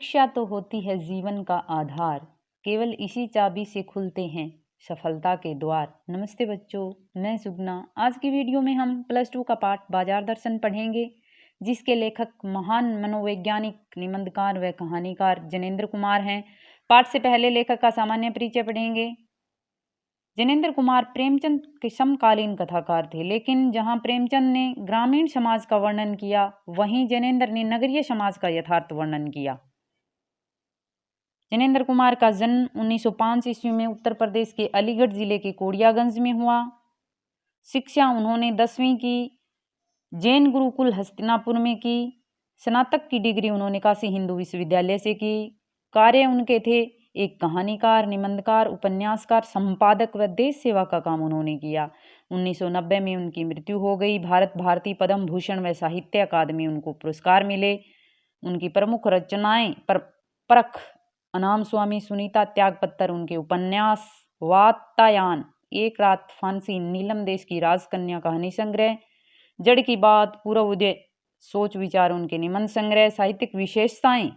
शिक्षा तो होती है जीवन का आधार, केवल इसी चाबी से खुलते हैं सफलता के द्वार। नमस्ते बच्चों, मैं सुगना। आज की वीडियो में हम +2 का पाठ बाजार दर्शन पढ़ेंगे, जिसके लेखक महान मनोवैज्ञानिक, निबंधकार व कहानीकार जनेंद्र कुमार हैं। पाठ से पहले लेखक का सामान्य परिचय पढ़ेंगे। जनेंद्र कुमार प्रेमचंद के समकालीन कथाकार थे, लेकिन जहां प्रेमचंद ने ग्रामीण समाज का वर्णन किया, वहीं जनेंद्र ने नगरीय समाज का यथार्थ वर्णन किया। जनेंद्र कुमार का जन्म 1905 ईस्वी में उत्तर प्रदेश के अलीगढ़ जिले के कोड़ियागंज में हुआ। शिक्षा उन्होंने 10वीं की जैन गुरुकुल हस्तिनापुर में की। स्नातक की डिग्री उन्होंने काशी हिंदू विश्वविद्यालय से की। कार्य उनके थे एक कहानीकार, निबंधकार, उपन्यासकार, संपादक व देश सेवा का काम उन्होंने किया। 1990 में उनकी मृत्यु हो गई। भारत भारती, पद्म भूषण व साहित्य अकादमी उनको पुरस्कार मिले। उनकी प्रमुख रचनाएं परख, अनाम स्वामी, सुनीता, त्यागपत्र उनके उपन्यास, वातायन, एक रात फांसी, नीलम देश की राजकन्या कहानी संग्रह, जड़ की बात, पूर्व उदय, सोच विचार उनके निबंध संग्रह। साहित्यिक विशेषताएं: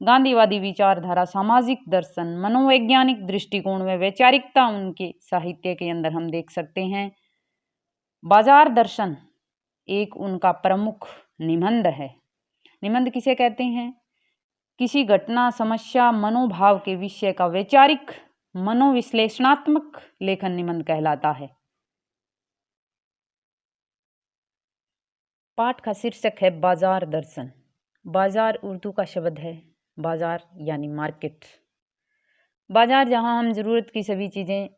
गांधीवादी विचारधारा, सामाजिक दर्शन, मनोवैज्ञानिक दृष्टिकोण व वैचारिकता उनके साहित्य के अंदर हम देख सकते हैं। बाजार दर्शन एक उनका प्रमुख निबंध है। निबंध किसे कहते हैं? किसी घटना, समस्या, मनोभाव के विषय का वैचारिक, मनोविश्लेषणात्मक लेखन निबंध कहलाता है। पाठ का शीर्षक है बाजार दर्शन। बाजार उर्दू का शब्द है बाजार यानी मार्केट। बाजार जहां हम जरूरत की सभी चीज़ें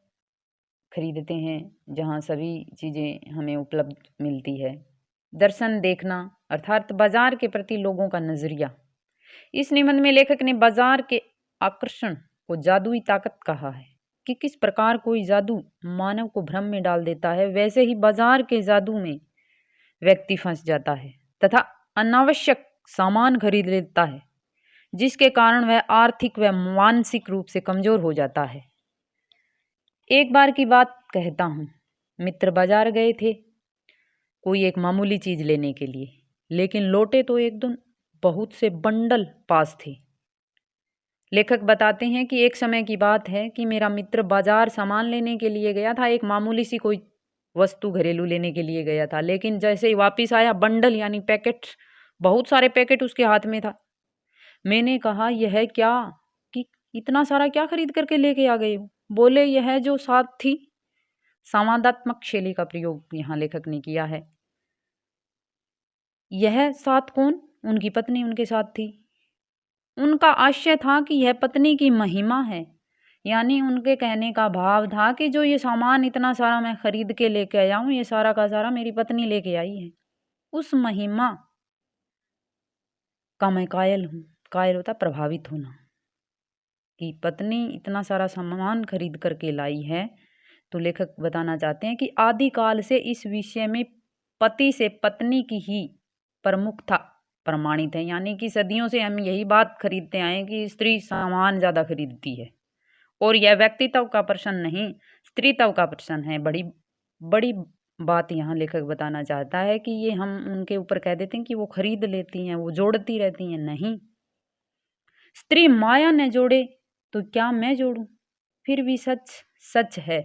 खरीदते हैं, जहां सभी चीज़ें हमें उपलब्ध मिलती है। दर्शन देखना अर्थात बाजार के प्रति लोगों का नजरिया। इस निबंध में लेखक ने बाजार के आकर्षण को जादुई ताकत कहा है कि किस प्रकार कोई जादू मानव को भ्रम में डाल देता है, वैसे ही बाजार के जादू में व्यक्ति फंस जाता है तथा अनावश्यक सामान खरीद लेता है, जिसके कारण वह आर्थिक व मानसिक रूप से कमजोर हो जाता है। एक बार की बात कहता हूँ, मित्र बाजार गए थे कोई एक मामूली चीज लेने के लिए, लेकिन लौटे तो एकदम बहुत से बंडल पास थे। लेखक बताते हैं कि एक समय की बात है कि मेरा मित्र बाजार सामान लेने के लिए गया था, एक मामूली सी कोई वस्तु घरेलू लेने के लिए गया था, लेकिन जैसे ही वापस आया, बंडल यानी पैकेट, बहुत सारे पैकेट उसके हाथ में था। मैंने कहा, यह क्या कि इतना सारा क्या खरीद करके लेके आ गए हो? बोले, यह जो साथ थी। संवादात्मक शैली का प्रयोग यहाँ लेखक ने किया है। यह साथ कौन? उनकी पत्नी उनके साथ थी। उनका आशय था कि यह पत्नी की महिमा है, यानी उनके कहने का भाव था कि जो ये सामान इतना सारा मैं खरीद के लेके आया हूं, ये सारा का सारा मेरी पत्नी लेके आई है। उस महिमा का मैं कायल हूं। कायल होता प्रभावित होना, कि पत्नी इतना सारा सामान खरीद करके लाई है। तो लेखक बताना चाहते हैं कि आदिकाल से इस विषय में पति से पत्नी की ही प्रमुखता प्रमाणित है, यानी कि सदियों से हम यही बात खरीदते आए कि स्त्री सामान ज्यादा खरीदती है, और यह व्यक्तित्व का प्रश्न नहीं, स्त्रीत्व का प्रश्न है। बड़ी बड़ी बात यहाँ लेखक बताना चाहता है कि ये हम उनके ऊपर कह देते हैं कि वो खरीद लेती हैं, वो जोड़ती रहती हैं। नहीं, स्त्री माया न जोड़े तो क्या मैं जोड़ूं? फिर भी सच सच है,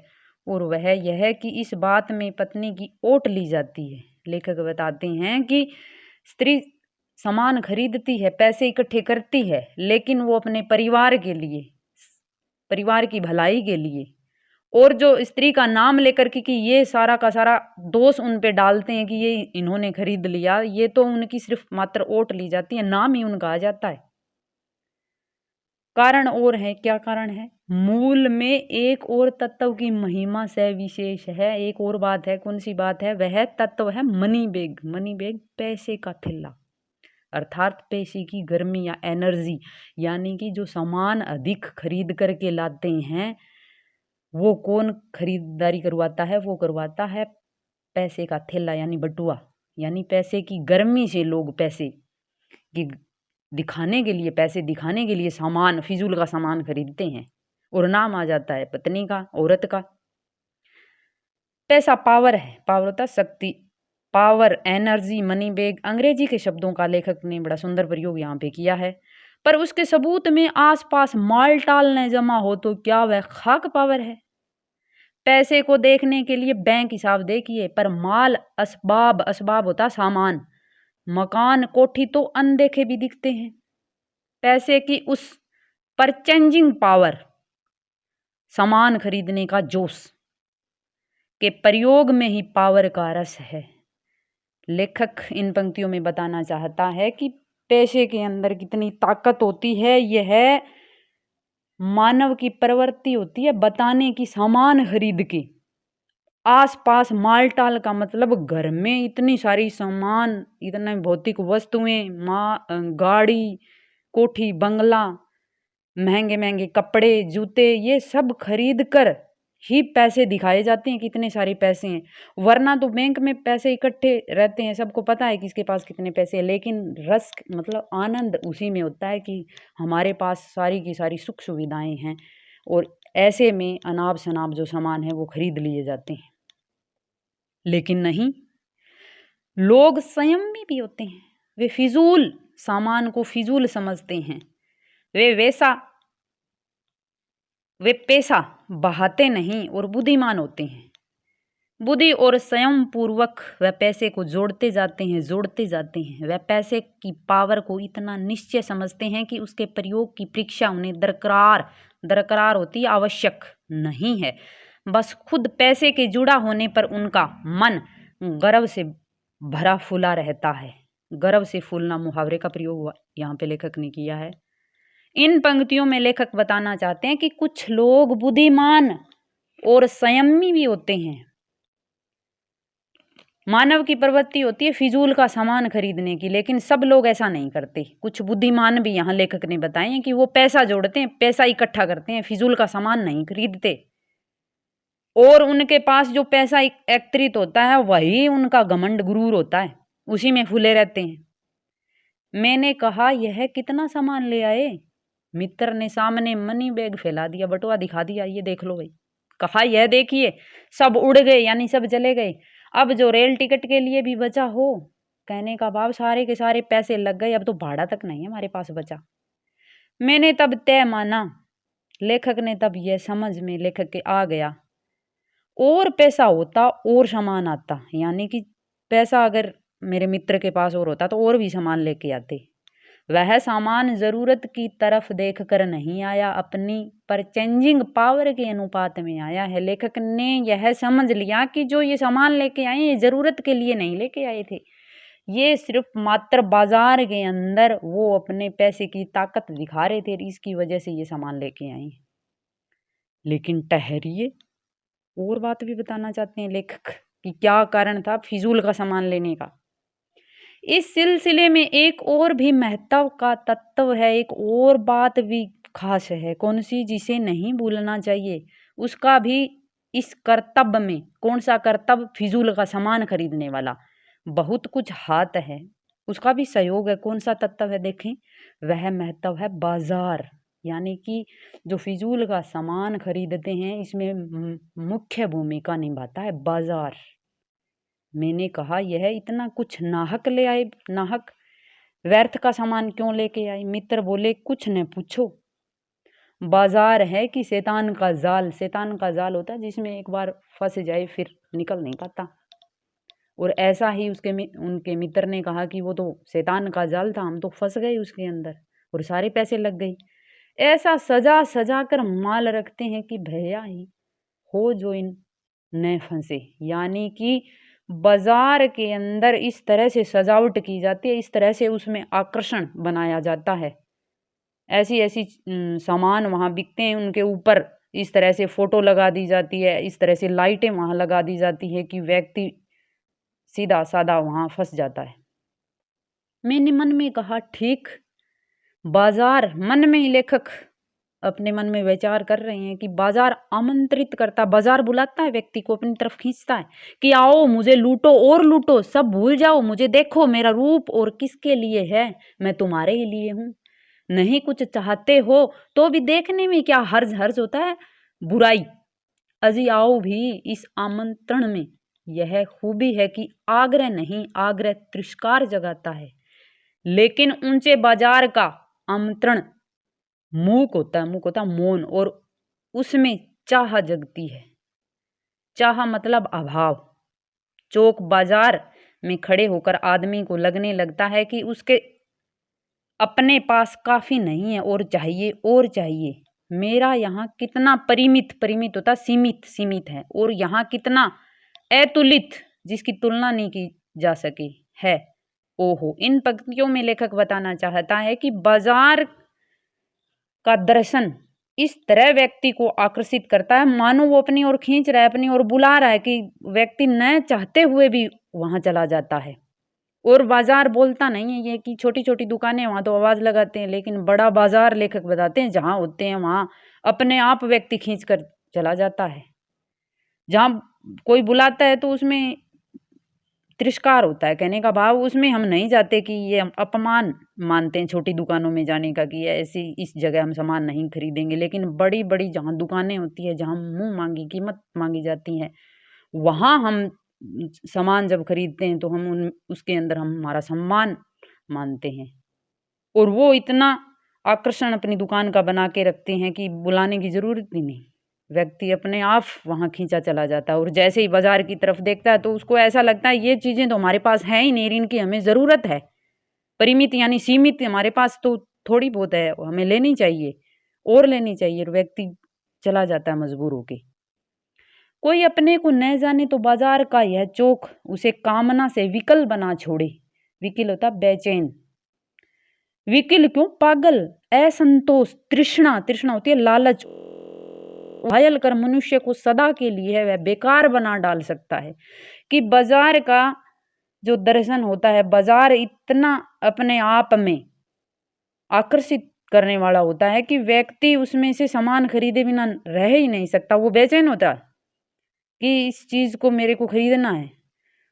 और वह यह है कि इस बात में पत्नी की ओट ली जाती है। लेखक बताते हैं कि स्त्री सामान खरीदती है, पैसे इकट्ठे करती है, लेकिन वो अपने परिवार के लिए, परिवार की भलाई के लिए, और जो स्त्री का नाम लेकर कि ये सारा का सारा दोष उन पे डालते हैं कि ये इन्होंने खरीद लिया, ये तो उनकी सिर्फ मात्र ओट ली जाती है, नाम ही उनका आ जाता है। कारण और है। क्या कारण है? मूल में एक और तत्व की महिमा से विशेष है। एक और बात है। कौन सी बात है? वह तत्व है मनी बैग। मनी बैग पैसे का थैला, अर्थात पैसे की गर्मी या एनर्जी, यानी कि जो सामान अधिक खरीद करके लाते हैं, वो कौन खरीदारी करवाता है? वो करवाता है पैसे का थैला यानी बटुआ, यानी पैसे की गर्मी से लोग पैसे की दिखाने के लिए, पैसे दिखाने के लिए सामान, फिजूल का सामान खरीदते हैं, और नाम आ जाता है पत्नी का, औरत का। पैसा पावर है, पावर होता शक्ति, पावर, एनर्जी, मनी बैग, अंग्रेजी के शब्दों का लेखक ने बड़ा सुंदर प्रयोग यहाँ पे किया है। पर उसके सबूत में आसपास माल टाल न जमा हो तो क्या वह खाक पावर है? पैसे को देखने के लिए बैंक हिसाब देखिए, पर माल असबाब, असबाब होता सामान, मकान कोठी तो अनदेखे भी दिखते हैं। पैसे की उस परचेंजिंग पावर, सामान खरीदने का जोश के प्रयोग में ही पावर का रस है। लेखक इन पंक्तियों में बताना चाहता है कि पैसे के अंदर कितनी ताकत होती है। यह मानव की प्रवृत्ति होती है बताने की, सामान खरीद के। आसपास माल टाल का मतलब घर में इतनी सारी सामान, इतने भौतिक वस्तुएं, गाड़ी, कोठी, बंगला, महंगे महंगे कपड़े, जूते, ये सब खरीद कर ही पैसे दिखाए जाते हैं, कितने सारे पैसे हैं। वरना तो बैंक में पैसे इकट्ठे रहते हैं, सबको पता है किसके पास कितने पैसे हैं, लेकिन रस मतलब आनंद उसी में होता है कि हमारे पास सारी की सारी सुख सुविधाएं हैं, और ऐसे में अनाप शनाप जो सामान है वो खरीद लिए जाते हैं। लेकिन नहीं, लोग संयमी भी होते हैं। वे फिजूल सामान को फिजूल समझते हैं। वे पैसा बहाते नहीं और बुद्धिमान होते हैं। बुद्धि और संयम पूर्वक वह पैसे को जोड़ते जाते हैं। वह पैसे की पावर को इतना निश्चय समझते हैं कि उसके प्रयोग की परीक्षा उन्हें दरकरार होती आवश्यक नहीं है। बस खुद पैसे के जुड़ा होने पर उनका मन गर्व से भरा फूला रहता है। गर्व से फूलना मुहावरे का प्रयोग यहाँ पे लेखक ने किया है। इन पंक्तियों में लेखक बताना चाहते हैं कि कुछ लोग बुद्धिमान और संयमी भी होते हैं। मानव की प्रवृत्ति होती है फिजूल का सामान खरीदने की, लेकिन सब लोग ऐसा नहीं करते। कुछ बुद्धिमान भी यहाँ लेखक ने बताए हैं कि वो पैसा जोड़ते हैं, पैसा इकट्ठा करते हैं, फिजूल का सामान नहीं खरीदते। और उनके पास जो पैसा एकत्रित होता है वही उनका घमंड गुरूर होता है, उसी में फूले रहते हैं। मैंने कहा, यह कितना सामान ले आए? मित्र ने सामने मनी बैग फैला दिया, बटुआ दिखा दिया, ये देख लो भाई। कहा, यह देखिए, सब उड़ गए, यानी सब चले गए। अब जो रेल टिकट के लिए भी बचा हो, कहने का भाव सारे के सारे पैसे लग गए, अब तो भाड़ा तक नहीं है हमारे पास बचा। मैंने तब तय माना, लेखक ने तब यह समझ में लेखक के आ गया, और पैसा होता और सामान आता, यानी कि पैसा अगर मेरे मित्र के पास और होता तो और भी सामान लेके आते। वह सामान जरूरत की तरफ देखकर नहीं आया, अपनी परचेंजिंग पावर के अनुपात में आया है। लेखक ने यह समझ लिया कि जो ये सामान लेके आए ये जरूरत के लिए नहीं लेके आए थे, ये सिर्फ मात्र बाजार के अंदर वो अपने पैसे की ताकत दिखा रहे थे, इसकी वजह से ये सामान लेके आए। लेकिन ठहरिए, और बात भी बताना चाहते हैं लेखक कि क्या कारण था फिजूल का सामान लेने का। इस सिलसिले में एक और भी महत्व का तत्व है, एक और बात भी खास है, कौन सी, जिसे नहीं भूलना चाहिए। उसका भी इस कर्तव्य में, कौन सा कर्तव्य? फिजूल का सामान खरीदने वाला बहुत कुछ हाथ है, उसका भी सहयोग है। कौन सा तत्व है देखें, वह महत्व है बाजार, यानी कि जो फिजूल का सामान खरीदते हैं इसमें मुख्य भूमिका निभाता है बाजार। मैंने कहा, यह इतना कुछ नाहक ले आए, नाहक व्यर्थ का सामान क्यों लेके आए? मित्र बोले, कुछ न पूछो, बाजार है कि शैतान का जाल। शैतान का जाल होता है जिसमें एक बार फंस जाए फिर निकल नहीं पाता, और ऐसा ही उनके मित्र ने कहा कि वो तो शैतान का जाल था, हम तो फंस गए उसके अंदर और सारे पैसे लग गए। ऐसा सजा सजा कर माल रखते हैं कि भैया ही हो जो इन न फंसे, यानी कि बाजार के अंदर इस तरह से सजावट की जाती है, इस तरह से उसमें आकर्षण बनाया जाता है, ऐसी ऐसी सामान वहाँ बिकते हैं, उनके ऊपर इस तरह से फोटो लगा दी जाती है, इस तरह से लाइटें वहाँ लगा दी जाती है कि व्यक्ति सीधा साधा वहाँ फंस जाता है। मैंने मन में कहा, ठीक, बाजार, मन में ही लेखक अपने मन में विचार कर रहे हैं कि बाजार आमंत्रित करता, बाजार बुलाता है व्यक्ति को, अपनी तरफ खींचता है कि आओ मुझे लूटो और लूटो, सब भूल जाओ, मुझे देखो, मेरा रूप और किसके लिए है, मैं तुम्हारे ही लिए हूँ। नहीं कुछ चाहते हो तो भी देखने में क्या हर्ज होता है, बुराई। अजी आओ भी इस आमंत्रण में यह खूबी है कि आग्रह नहीं, आग्रह तिरस्कार जगाता है। लेकिन ऊंचे बाजार का आमंत्रण मूक होता है मौन, और उसमें चाह जगती है। चाह मतलब अभाव। चौक बाजार में खड़े होकर आदमी को लगने लगता है कि उसके अपने पास काफी नहीं है और चाहिए और चाहिए। मेरा यहाँ कितना परिमित, परिमित होता सीमित, सीमित है, और यहाँ कितना अतुलित, जिसकी तुलना नहीं की जा सके है। ओहो, इन पंक्तियों में लेखक बताना चाहता है कि बाजार का दर्शन इस तरह व्यक्ति को आकर्षित करता है, मानो वो अपनी ओर खींच रहा है, अपनी ओर बुला रहा है, कि व्यक्ति न चाहते हुए भी वहां चला जाता है। और बाजार बोलता नहीं है ये कि छोटी छोटी दुकानें वहां तो आवाज लगाते हैं, लेकिन बड़ा बाजार लेखक बताते हैं जहां होते हैं वहां अपने आप व्यक्ति खींच कर चला जाता है। जहां कोई बुलाता है तो उसमें तिरस्कार होता है, कहने का भाव उसमें हम नहीं जाते, कि ये हम अपमान मानते हैं छोटी दुकानों में जाने का, कि ऐसी इस जगह हम सामान नहीं खरीदेंगे। लेकिन बड़ी बड़ी जहाँ दुकानें होती है, जहाँ मुंह मांगी कीमत मांगी जाती है, वहाँ हम सामान जब खरीदते हैं तो हम उसके अंदर हम हमारा सम्मान मानते हैं। और वो इतना आकर्षण अपनी दुकान का बना के रखते हैं कि बुलाने की जरूरत ही नहीं, व्यक्ति अपने आप वहां खींचा चला जाता है। और जैसे ही बाजार की तरफ देखता है तो उसको ऐसा लगता है ये चीजें तो हमारे पास है ही नहीं, इनकी हमें जरूरत है। परिमित यानी सीमित हमारे पास तो थोड़ी बहुत है, हमें लेनी चाहिए और लेनी चाहिए, और व्यक्ति चला जाता है मजबूर होके। कोई अपने को न जाने तो बाजार का यह चौक उसे कामना से विकल बना छोड़े। विकल होता बेचैन, विकल क्यों, पागल, असंतोष, तृष्णा, तृष्णा होती है लालच, घायल कर मनुष्य को सदा के लिए वह बेकार बना डाल सकता है। कि बाजार का जो दर्शन होता है, बाजार इतना अपने आप में आकर्षित करने वाला होता है कि व्यक्ति उसमें से सामान खरीदे बिना रह ही नहीं सकता। वो बेचैन होता है कि इस चीज को मेरे को खरीदना है,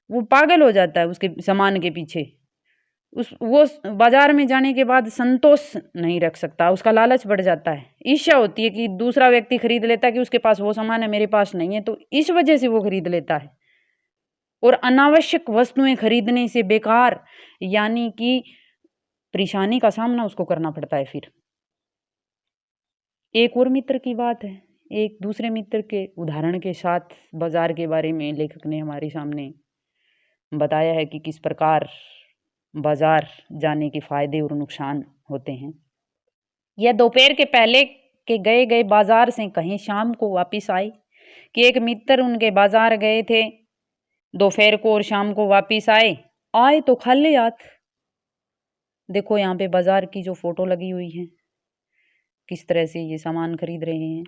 वो पागल हो जाता है उसके सामान के पीछे। वो बाजार में जाने के बाद संतोष नहीं रख सकता, उसका लालच बढ़ जाता है, ईर्ष्या होती है कि दूसरा व्यक्ति खरीद लेता है कि उसके पास वो सामान है मेरे पास नहीं है, तो इस वजह से वो खरीद लेता है। और अनावश्यक वस्तुएं खरीदने से बेकार यानी कि परेशानी का सामना उसको करना पड़ता है। फिर एक और मित्र की बात है, एक दूसरे मित्र के उदाहरण के साथ बाजार के बारे में लेखक ने हमारे सामने बताया है कि किस प्रकार बाजार जाने के फायदे और नुकसान होते हैं। यह दोपहर के पहले के गए गए बाजार से कहीं शाम को वापिस आए, कि एक मित्र उनके बाजार गए थे दोपहर को और शाम को वापिस आए तो खाली हाथ। देखो यहाँ पे बाजार की जो फोटो लगी हुई है, किस तरह से ये सामान खरीद रहे हैं।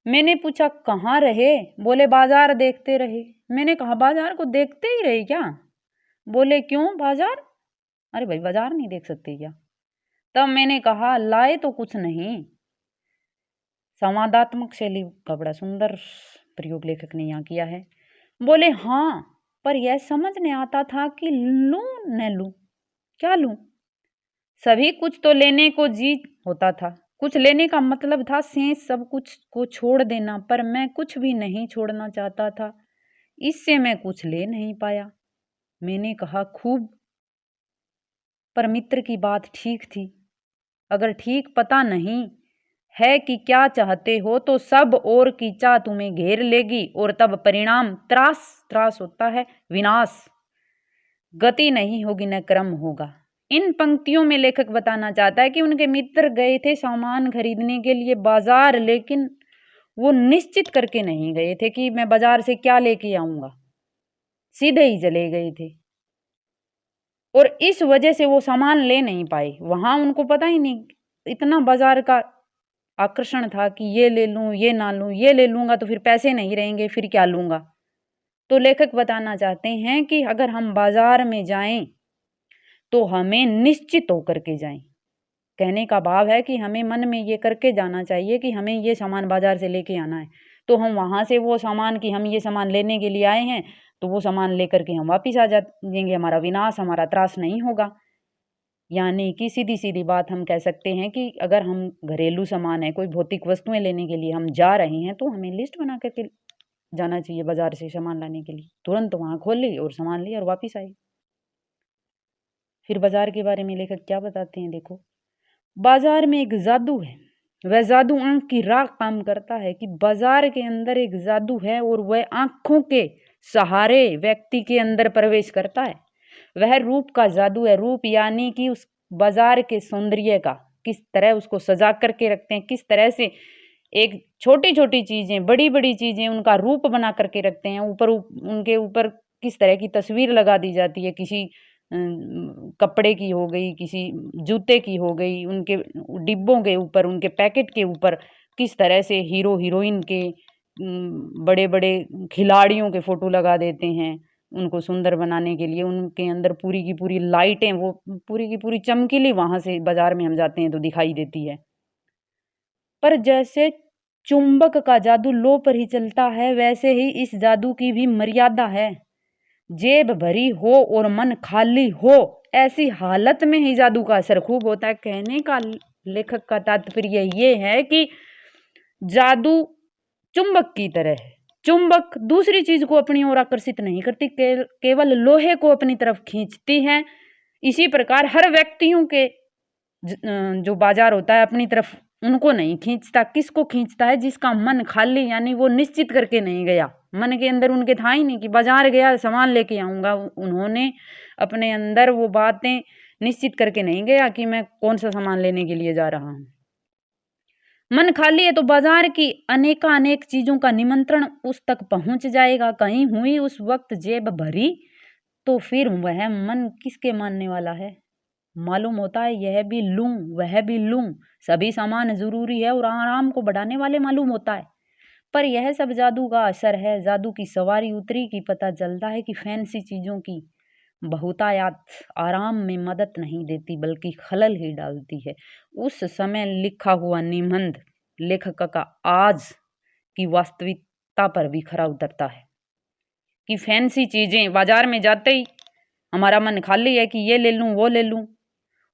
मैंने पूछा कहाँ रहे? बोले बाजार देखते रहे। मैंने कहा बाजार को देखते ही रहे क्या? बोले क्यों बाजार? अरे भाई बाजार नहीं देख सकते क्या? तब मैंने कहा लाए तो कुछ नहीं। संवादात्मक शैली का बड़ा सुंदर प्रयोग लेखक ने यहाँ किया है। बोले हाँ, पर यह समझ नहीं आता था कि लूं न लूं, क्या लूं? सभी कुछ तो लेने को जी होता था, कुछ लेने का मतलब था शेष सब कुछ को छोड़ देना, पर मैं कुछ भी नहीं छोड़ना चाहता था, इससे मैं कुछ ले नहीं पाया। मैंने कहा खूब, पर मित्र की बात ठीक थी। अगर ठीक पता नहीं है कि क्या चाहते हो तो सब और की चाह तुम्हें घेर लेगी, और तब परिणाम त्रास, त्रास होता है विनाश, गति नहीं होगी न क्रम होगा। इन पंक्तियों में लेखक बताना चाहता है कि उनके मित्र गए थे सामान खरीदने के लिए बाजार, लेकिन वो निश्चित करके नहीं गए थे कि मैं बाजार से क्या लेके आऊंगा, सीधे ही चले गए थे, और इस वजह से वो सामान ले नहीं पाए। वहां उनको पता ही नहीं, इतना बाजार का आकर्षण था कि ये ले लूं, ये ना लूं, ये ले लूंगा तो फिर पैसे नहीं रहेंगे, फिर क्या लूंगा। तो लेखक बताना चाहते हैं कि अगर हम बाजार में जाएं तो हमें निश्चित होकर के जाएं। कहने का भाव है कि हमें मन में ये करके जाना चाहिए कि हमें ये सामान बाजार से लेके आना है, तो हम वहां से वो सामान की हम ये सामान लेने के लिए आए हैं तो वो सामान लेकर के हम वापिस आ जाएंगे, हमारा विनाश, हमारा त्रास नहीं होगा। यानी कि सीधी सीधी बात हम कह सकते हैं कि अगर हम घरेलू सामान है, कोई भौतिक वस्तुएं लेने के लिए हम जा रहे हैं, तो हमें लिस्ट बना करके जाना चाहिए बाजार से सामान लाने के लिए। तुरंत वहां खोल ली और सामान लिया और वापिस आए। फिर बाजार के बारे में लेखक क्या बताते हैं देखो। बाजार में एक जादू है, वह जादू आंख की राख काम करता है कि बाजार के अंदर एक जादू है और वह आंखों के सहारे व्यक्ति के अंदर प्रवेश करता है। वह रूप का जादू है। रूप यानी कि उस बाजार के सौंदर्य का, किस तरह उसको सजा करके रखते हैं, किस तरह से एक छोटी छोटी चीजें, बड़ी बड़ी चीजें उनका रूप बना करके रखते हैं। उनके ऊपर किस तरह की तस्वीर लगा दी जाती है, किसी कपड़े की हो गई, किसी जूते की हो गई, उनके डिब्बों के ऊपर, उनके पैकेट के ऊपर किस तरह से हीरो हीरोइन के, बड़े बड़े खिलाड़ियों के फोटो लगा देते हैं उनको सुंदर बनाने के लिए। उनके अंदर पूरी की पूरी लाइटें, वो पूरी की पूरी चमकीली वहां से बाजार में हम जाते हैं तो दिखाई देती है। पर जैसे चुंबक का जादू लो पर ही चलता है, वैसे ही इस जादू की भी मर्यादा है। जेब भरी हो और मन खाली हो, ऐसी हालत में ही जादू का असर खूब होता है। कहने का लेखक का तात्पर्य ये है कि जादू चुंबक की तरह है। चुंबक दूसरी चीज को अपनी ओर आकर्षित नहीं करती, केवल लोहे को अपनी तरफ खींचती है। इसी प्रकार हर व्यक्तियों के जो बाजार होता है अपनी तरफ उनको नहीं खींचता। किसको खींचता है? जिसका मन खाली, यानी वो निश्चित करके नहीं गया, मन के अंदर उनके था ही नहीं कि बाजार गया सामान लेके आऊंगा। उन्होंने अपने अंदर वो बातें निश्चित करके नहीं गया कि मैं कौन सा सामान लेने के लिए जा रहा हूँ। मन खाली है तो बाजार की अनेक चीजों का निमंत्रण उस तक पहुंच जाएगा। कहीं हुई उस वक्त जेब भरी तो फिर वह मन किसके मानने वाला है? मालूम होता है यह भी लूं वह भी लूं, सभी सामान जरूरी है और आराम को बढ़ाने वाले मालूम होता है। पर यह सब जादू का असर है। जादू की सवारी उतरी की पता चलता है कि फैंसी चीजों की बहुतायात आराम में मदद नहीं देती बल्कि खलल ही डालती है। उस समय लिखा हुआ निबंध लेखक का आज की वास्तविकता पर भी खरा उतरता है कि फैंसी चीजें बाजार में जाते ही हमारा मन खाली है कि ये ले लूं वो ले लूं,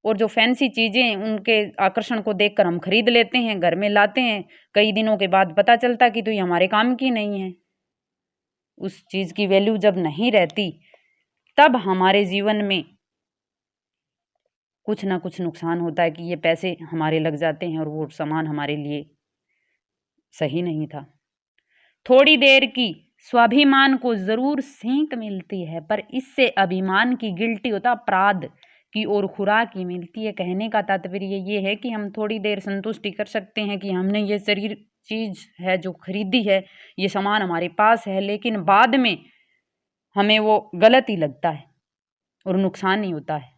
और जो फैंसी चीजें उनके आकर्षण को देखकर हम खरीद लेते हैं, घर में लाते हैं। कई दिनों के बाद पता चलता कि तो ये हमारे काम की नहीं है। उस चीज की वैल्यू जब नहीं रहती तब हमारे जीवन में कुछ ना कुछ नुकसान होता है कि ये पैसे हमारे लग जाते हैं और वो सामान हमारे लिए सही नहीं था। थोड़ी देर की स्वाभिमान को जरूर सेंक मिलती है, पर इससे अभिमान की गिल्टी होता अपराध की ओर खुराक ही मिलती है। कहने का तात्पर्य ये है कि हम थोड़ी देर संतुष्टि कर सकते हैं कि हमने ये शरीर चीज है जो खरीदी है, ये सामान हमारे पास है, लेकिन बाद में हमें वो गलत ही लगता है और नुकसान ही होता है।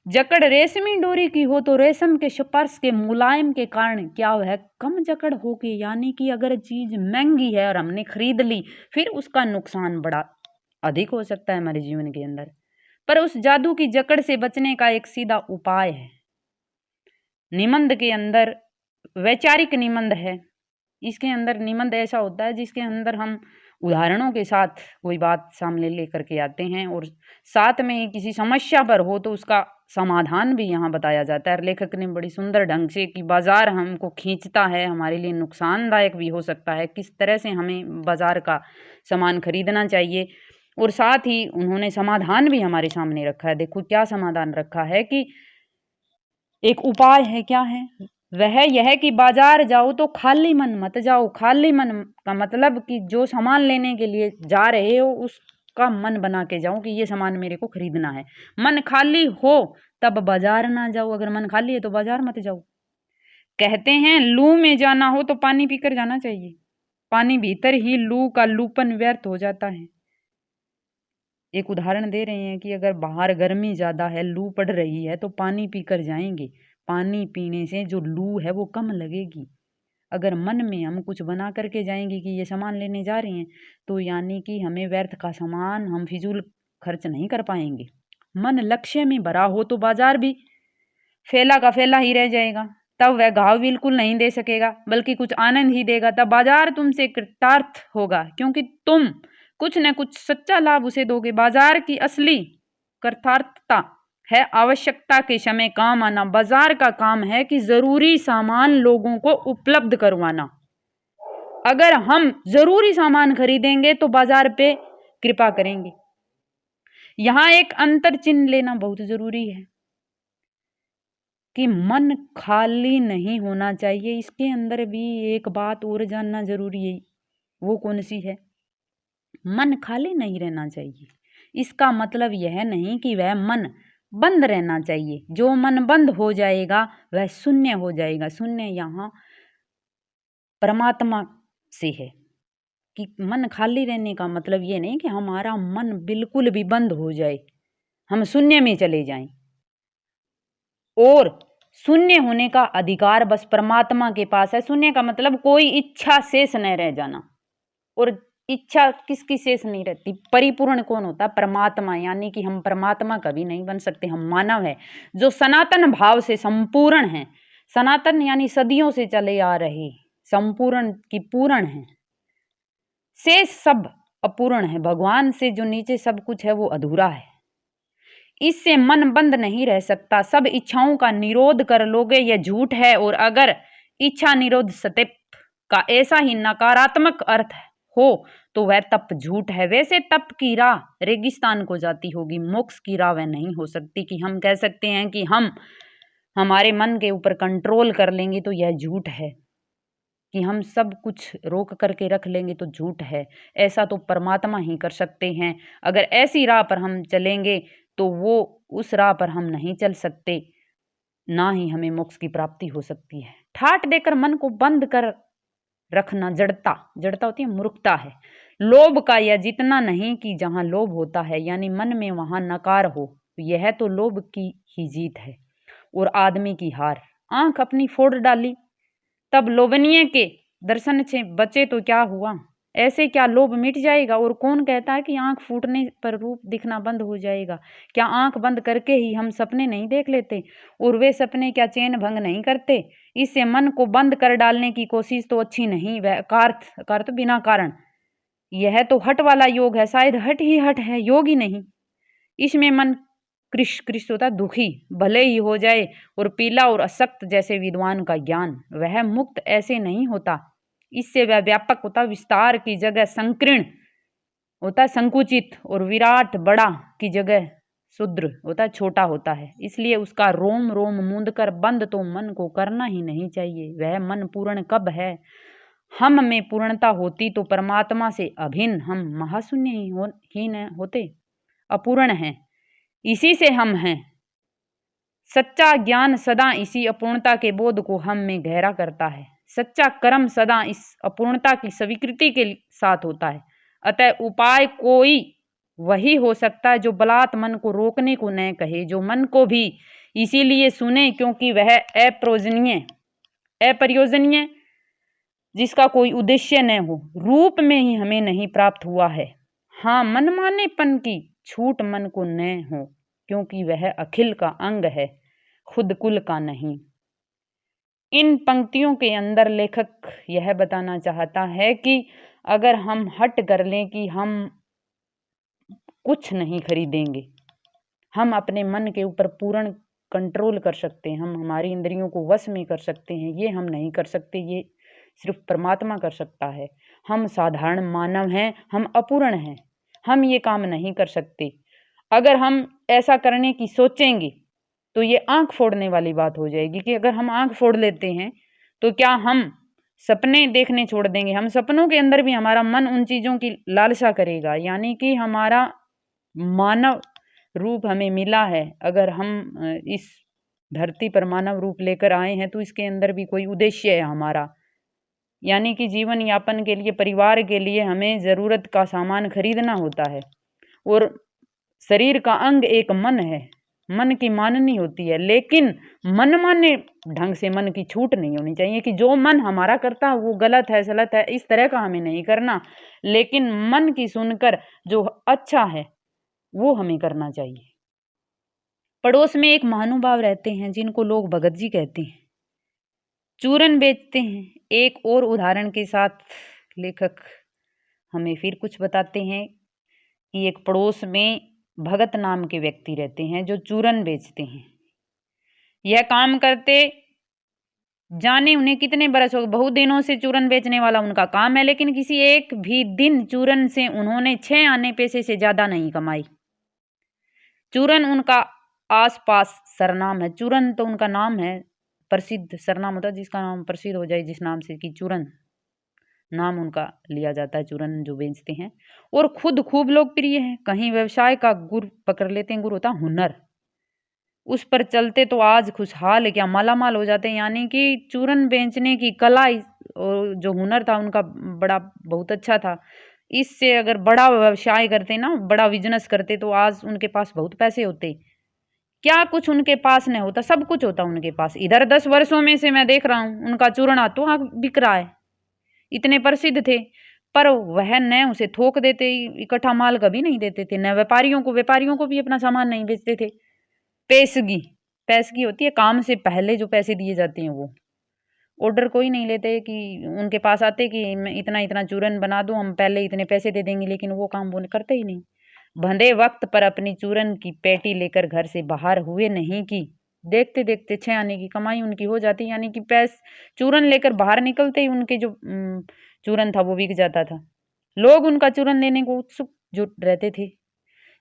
जकड़ रेशमी डोरी की हो तो रेशम के स्पर्श के मुलायम के कारण क्या वह कम जकड़ होगी? यानी कि अगर चीज महंगी है और हमने खरीद ली, फिर उसका नुकसान बड़ा अधिक हो सकता है हमारे जीवन के अंदर। पर उस जादू की जकड़ से बचने का एक सीधा उपाय है। निबंध के अंदर वैचारिक निबंध है। इसके अंदर निबंध ऐसा होता है जिसके अंदर हम उदाहरणों के साथ कोई बात सामने लेकर के आते हैं और साथ में किसी समस्या पर हो तो उसका समाधान भी यहाँ बताया जाता है। लेखक ने बड़ी सुंदर ढंग से कि बाजार हमको खींचता है, हमारे लिए नुकसानदायक भी हो सकता है, किस तरह से हमें बाजार का सामान खरीदना चाहिए, और साथ ही उन्होंने समाधान भी हमारे सामने रखा है। देखो क्या समाधान रखा है कि एक उपाय है। क्या है वह? यह कि बाजार जाओ तो खाली मन मत जाओ। खाली मन का मतलब कि जो सामान लेने के लिए जा रहे हो उसका मन बना के जाओ कि ये सामान मेरे को खरीदना है। मन खाली हो तब बाजार ना जाओ, अगर मन खाली है तो बाजार मत जाओ। कहते हैं लू में जाना हो तो पानी पीकर जाना चाहिए, पानी भीतर ही लू का लूपन व्यर्थ हो जाता है। एक उदाहरण दे रहे हैं कि अगर बाहर गर्मी ज्यादा है, लू पड़ रही है, तो पानी पीकर जाएंगे। पानी पीने से जो लू है वो कम लगेगी। अगर मन में हम कुछ बना करके जाएंगे कि ये सामान लेने जा रहे हैं, तो यानी कि हमें व्यर्थ का सामान, हम फिजूल खर्च नहीं कर पाएंगे। मन लक्ष्य में भरा हो तो बाजार भी फैला का फैला ही रह जाएगा, तब वह घाव बिल्कुल नहीं दे सकेगा बल्कि कुछ आनंद ही देगा। तब बाजार तुमसे कृतार्थ होगा क्योंकि तुम कुछ न कुछ सच्चा लाभ उसे दोगे। बाजार की असली कृतार्थता है आवश्यकता के समय काम आना। बाजार का काम है कि जरूरी सामान लोगों को उपलब्ध करवाना। अगर हम जरूरी सामान खरीदेंगे तो बाजार पे कृपा करेंगे। यहाँ एक अंतर चिन्ह लेना बहुत जरूरी है। कि मन खाली नहीं होना चाहिए। इसके अंदर भी एक बात और जानना जरूरी है, वो कौन सी है? मन खाली नहीं रहना चाहिए। इसका मतलब यह नहीं कि वह मन बंद रहना चाहिए। जो मन बंद हो जाएगा वह शून्य हो जाएगा। शून्य यहाँ परमात्मा से है कि मन खाली रहने का मतलब ये नहीं कि हमारा मन बिल्कुल भी बंद हो जाए, हम शून्य में चले जाएं। और शून्य होने का अधिकार बस परमात्मा के पास है। शून्य का मतलब कोई इच्छा शेष न रह जाना। और इच्छा किसकी शेष नहीं रहती? परिपूर्ण कौन होता? परमात्मा। यानी कि हम परमात्मा कभी नहीं बन सकते, हम मानव है जो सनातन भाव से संपूर्ण है। सनातन यानी सदियों से चले आ रहे, संपूर्ण की पूर्ण है, शेष सब अपूर्ण है। भगवान से जो नीचे सब कुछ है वो अधूरा है। इससे मन बंद नहीं रह सकता। सब इच्छाओं का निरोध कर लोगे यह झूठ है। और अगर इच्छा निरोध सत्य का ऐसा ही नकारात्मक अर्थ हो तो वह तप झूठ है। वैसे तप की राह रेगिस्तान को जाती होगी, मोक्ष की राह वह नहीं हो सकती। कि हम कह सकते हैं कि हम हमारे मन के ऊपर कंट्रोल कर लेंगे तो यह झूठ है। कि हम सब कुछ रोक करके रख लेंगे तो झूठ है। ऐसा तो परमात्मा ही कर सकते हैं। अगर ऐसी राह पर हम चलेंगे तो वो उस राह पर हम नहीं चल सकते, ना ही हमें मोक्ष की प्राप्ति हो सकती है। ठाट देकर मन को बंद कर रखना जड़ता होती है, मूर्खता है। लोभ का यह जितना नहीं कि जहां लोभ होता है यानी मन में वहां नकार हो, यह तो लोभ की ही जीत है और आदमी की हार। आंख अपनी फोड़ डाली तब लोभनीय के दर्शन से बचे तो क्या हुआ? ऐसे क्या लोभ मिट जाएगा? और कौन कहता है कि आंख फूटने पर रूप दिखना बंद हो जाएगा? क्या आंख बंद करके ही हम सपने नहीं देख लेते? और वे सपने क्या चैन भंग नहीं करते? इससे मन को बंद कर डालने की कोशिश तो अच्छी नहीं। वह कार्त बिना कारण, यह तो हट वाला योग है। शायद हट ही हट है, योग ही नहीं। इसमें मन कृष होता दुखी भले ही हो जाए और पीला और अशक्त जैसे विद्वान का ज्ञान, वह मुक्त ऐसे नहीं होता। इससे वह व्यापक होता, विस्तार की जगह संकीर्ण होता, संकुचित, और विराट बड़ा की जगह शुद्र होता, छोटा होता है। इसलिए उसका रोम रोम मूंद कर बंद तो मन को करना ही नहीं चाहिए। वह मन पूर्ण कब है? हम में पूर्णता होती तो परमात्मा से अभिन्न हम महाशून्य ही न होते। अपूर्ण हैं, इसी से हम हैं। सच्चा ज्ञान सदा इसी अपूर्णता के बोध को हम में गहरा करता है। सच्चा कर्म सदा इस अपूर्णता की स्वीकृति के साथ होता है। अतः उपाय कोई वही हो सकता है जो बलात् मन को रोकने को न कहे, जो मन को भी इसीलिए सुने क्योंकि वह अप्रयोजनीय, जिसका कोई उद्देश्य न हो, रूप में ही हमें नहीं प्राप्त हुआ है। हाँ, मनमानेपन की छूट मन को न हो क्योंकि वह अखिल का अंग है, खुद कुल का नहीं। इन पंक्तियों के अंदर लेखक यह बताना चाहता है कि अगर हम हट कर लें कि हम कुछ नहीं खरीदेंगे, हम अपने मन के ऊपर पूर्ण कंट्रोल कर सकते हैं, हम हमारी इंद्रियों को वश में कर सकते हैं, ये हम नहीं कर सकते, ये सिर्फ परमात्मा कर सकता है। हम साधारण मानव हैं, हम अपूर्ण हैं, हम ये काम नहीं कर सकते। अगर हम ऐसा करने की सोचेंगे तो ये आंख फोड़ने वाली बात हो जाएगी कि अगर हम आंख फोड़ लेते हैं तो क्या हम सपने देखने छोड़ देंगे? हम सपनों के अंदर भी हमारा मन उन चीज़ों की लालसा करेगा। यानी कि हमारा मानव रूप हमें मिला है, अगर हम इस धरती पर मानव रूप लेकर आए हैं तो इसके अंदर भी कोई उद्देश्य है हमारा। यानी कि जीवन यापन के लिए, परिवार के लिए हमें ज़रूरत का सामान खरीदना होता है। और शरीर का अंग एक मन है, मन की माननी होती है, लेकिन मनमाने ढंग से मन की छूट नहीं होनी चाहिए कि जो मन हमारा करता है वो गलत है, सलत है, इस तरह का हमें नहीं करना। लेकिन मन की सुनकर जो अच्छा है वो हमें करना चाहिए। पड़ोस में एक महानुभाव रहते हैं जिनको लोग भगत जी कहते हैं, चूरन बेचते हैं। एक और उदाहरण के साथ लेखक हमें फिर कुछ बताते हैं कि एक पड़ोस में भगत नाम के व्यक्ति रहते हैं जो चूरन बेचते हैं। यह काम करते जाने उन्हें कितने बरस हो गए, बहुत दिनों से चूरन बेचने वाला उनका काम है, लेकिन किसी एक भी दिन चूरन से उन्होंने 6 आने पैसे से ज्यादा नहीं कमाई। चूरन उनका आसपास सरनाम है। चूरन तो उनका नाम है, प्रसिद्ध सरनाम होता है जिसका नाम प्रसिद्ध हो जाए, जिस नाम से कि चूरन नाम उनका लिया जाता है, चूरन जो बेचते हैं। और खुद खूब लोकप्रिय है। कहीं व्यवसाय का गुर पकड़ लेते हैं, गुर होता हुनर, उस पर चलते तो आज खुशहाल क्या मालामाल हो जाते हैं। यानी कि चूरन बेचने की कला और जो हुनर था उनका बड़ा बहुत अच्छा था। इससे अगर बड़ा व्यवसाय करते ना, बड़ा बिजनेस करते, तो आज उनके पास बहुत पैसे होते। क्या कुछ उनके पास नहीं होता, सब कुछ होता उनके पास। इधर 10 वर्षों में से मैं देख रहा हूँ उनका चूर्ण तो बिक रहा है, इतने प्रसिद्ध थे। पर वह न उसे थोक देते, इकट्ठा माल कभी नहीं देते थे, न व्यापारियों को भी अपना सामान नहीं बेचते थे। पेशगी, पैसगी होती है काम से पहले जो पैसे दिए जाते हैं, वो ऑर्डर कोई नहीं लेते कि उनके पास आते कि इतना इतना चूरन बना दो, हम पहले इतने पैसे दे देंगे, लेकिन वो काम वो करते ही नहीं। बंधे वक्त पर अपनी चूरन की पेटी लेकर घर से बाहर हुए नहीं कि देखते देखते 6 आने की कमाई उनकी हो जाती। यानी कि चूरन लेकर बाहर निकलते ही उनके जो चूरन था वो बिक जाता था। लोग उनका चूरन लेने को उत्सुक जो रहते थे।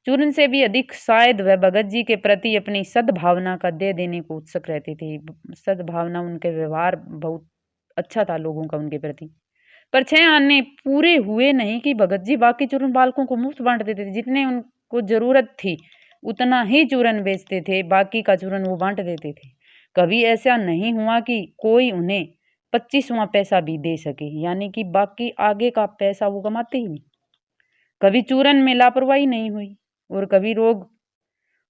चूरन से भी अधिक शायद वह भगत जी के प्रति अपनी सद्भावना का दे देने को उत्सुक रहते थे। सद्भावना, उनके व्यवहार बहुत अच्छा था लोगों का उनके प्रति। पर 6 आने पूरे हुए नहीं कि भगत जी बाकी चूरन बालकों को मुफ्त बांट देते थे। जितने उनको जरूरत थी उतना ही चूरन बेचते थे, बाकी का चूरन वो बांट देते थे। कभी ऐसा नहीं हुआ कि कोई उन्हें 25वां पैसा भी दे सके, यानी कि बाकी आगे का पैसा वो कमाते ही नहीं। कभी चूरन में लापरवाही नहीं हुई और कभी रोग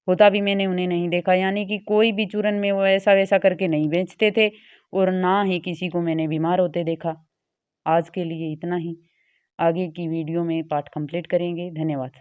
होता भी मैंने उन्हें नहीं देखा। यानी कि कोई भी चूरन में वो ऐसा वैसा करके नहीं बेचते थे और ना ही किसी को मैंने बीमार होते देखा। आज के लिए इतना ही। आगे की वीडियो में पाठ कंप्लीट करेंगे। धन्यवाद।